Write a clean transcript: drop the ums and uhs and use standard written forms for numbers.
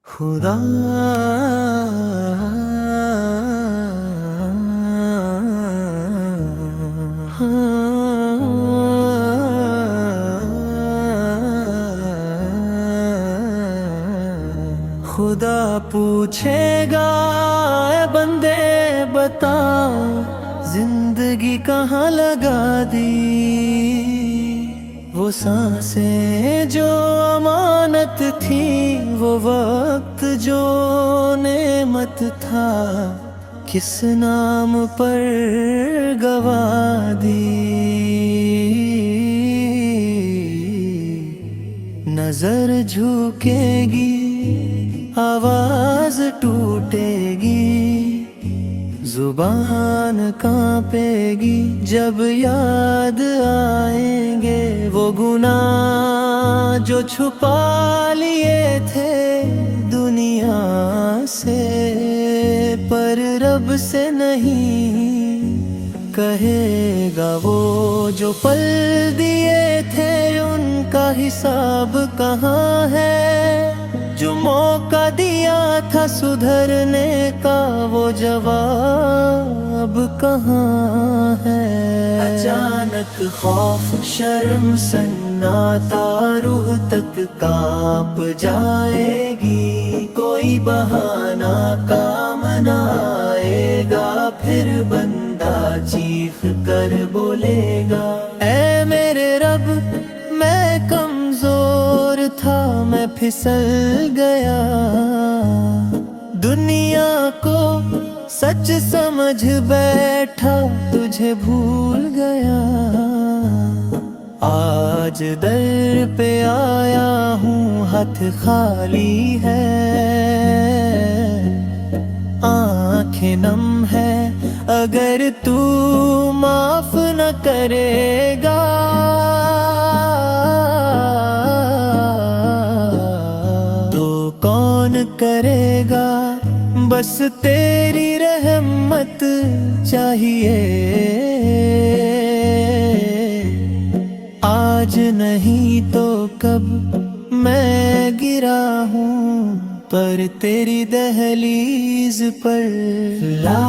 खुदा खुदा पूछेगा, ए बंदे बता, जिंदगी कहाँ लगा दी। वो सांसें जो अमानत थी, वो वक्त जो नेमत था, किस नाम पर गवा दी। नजर झुकेगी, आवाज टूटेगी, जुबान कांपेगी, जब याद आएंगे वो गुनाह जो छुपा लिए थे दुनिया से, पर रब से नहीं कहेगा वो जो पल दिए थे उनका हिसाब कहाँ है। जो मौका दिया था सुधरने का वो जवाब कहाँ है। अचानक खौफ शर्म सन्नाटा रूह तक कांप जाएगी। कोई बहाना काम न आएगा, फिर बंदा चीख कर बोलेगा, ऐ मेरे रब मैं कमजोर था, मैं फिसल गया। दुनिया को सच समझ बैठा, तुझे भूल गया। आज दर पे आया हूँ, हाथ खाली है, आंखें नम है। अगर तू माफ न करेगा तो कौन करेगा। बस तेरी रहमत चाहिए, आज नहीं तो कब मैं गिरा हूँ, पर तेरी दहलीज पर ला